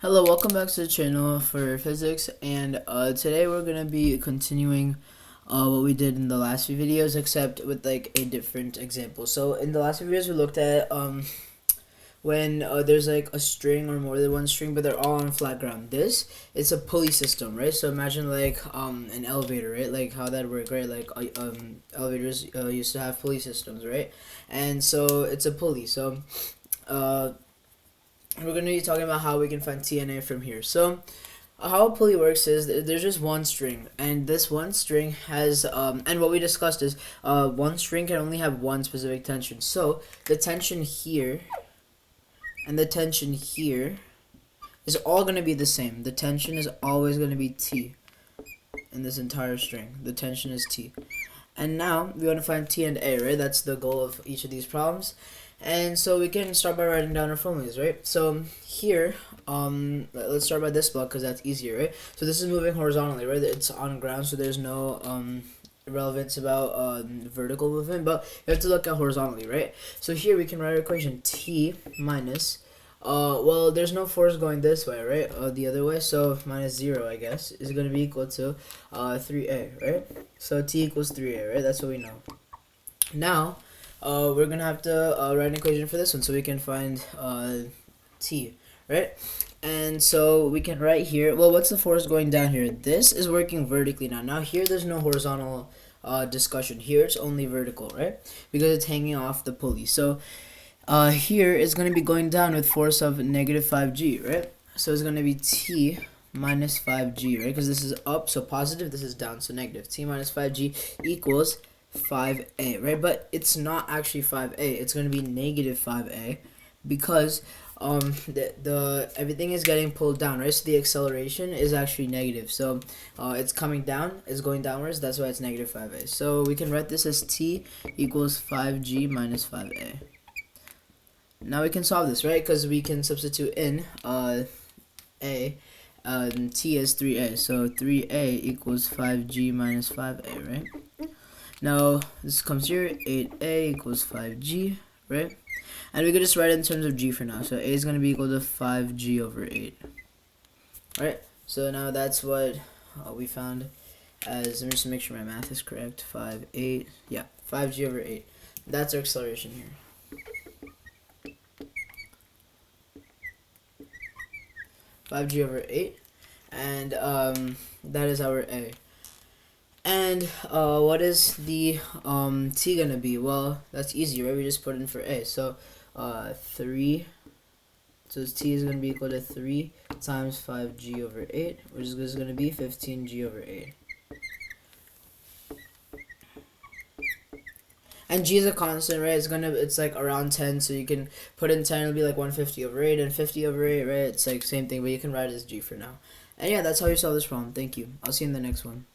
Hello, welcome back to the channel for physics, and today we're gonna be continuing what we did in the last few videos, except with like a different example. So in the last few videos we looked at when there's like a string or more than one string, but they're all on flat ground. This it's a pulley system, right? So imagine like an elevator, right? Like how that work, right? Like elevators used to have pulley systems, right? And so it's a pulley. So we're going to be talking about how we can find T and A from here. So how a pulley works is there's just one string, and this one string has and what we discussed is one string can only have one specific tension. So the tension here and the tension here is all going to be the same. The tension is always going to be T in this entire string. The tension is T. And now we want to find T and A, right? That's the goal of each of these problems. And so we can start by writing down our formulas, right? So here, let's start by this block because that's easier, right? So this is moving horizontally, right? It's on ground, so there's no relevance about vertical movement, but you have to look at horizontally, right? So here we can write our equation T minus, well, there's no force going this way, right? The other way, so minus 0, I guess, is going to be equal to 3A, right? So T equals 3A, right? That's what we know. Now, we're going to have to write an equation for this one so we can find T, right? And so we can write here, well, what's the force going down here? This is working vertically now. Now here there's no horizontal discussion. Here it's only vertical, right? Because it's hanging off the pulley. So here it's going to be going down with force of negative 5G, right? So it's going to be T minus 5G, right? Because this is up, so positive, this is down, so negative. T minus 5G equals 5A, right? But it's not actually 5A. It's going to be negative 5A because the everything is getting pulled down, right? So the acceleration is actually negative. So it's coming down, it's going downwards. That's why it's negative 5A. So we can write this as T equals 5G minus 5A. Now we can solve this, right? Because we can substitute in A. T is 3A. So 3A equals 5G minus 5A, right? Now, this comes here, 8A equals 5G, right? And we could just write it in terms of G for now. So A is going to be equal to 5G over 8. Right? So now that's what we found as, let me just make sure my math is correct, 5, 8, yeah, 5G over 8. That's our acceleration here. 5G over 8. And that is our A. And what is the T gonna be? Well, that's easy, right? We just put in for A. So 3. So T is gonna be equal to 3 times 5G over 8, which is gonna be 15G over 8. And G is a constant, right? It's like around 10, so you can put in 10, it'll be like 150 over 8, and 50 over 8, right? It's like same thing, but you can write it as G for now. And yeah, that's how you solve this problem. Thank you. I'll see you in the next one.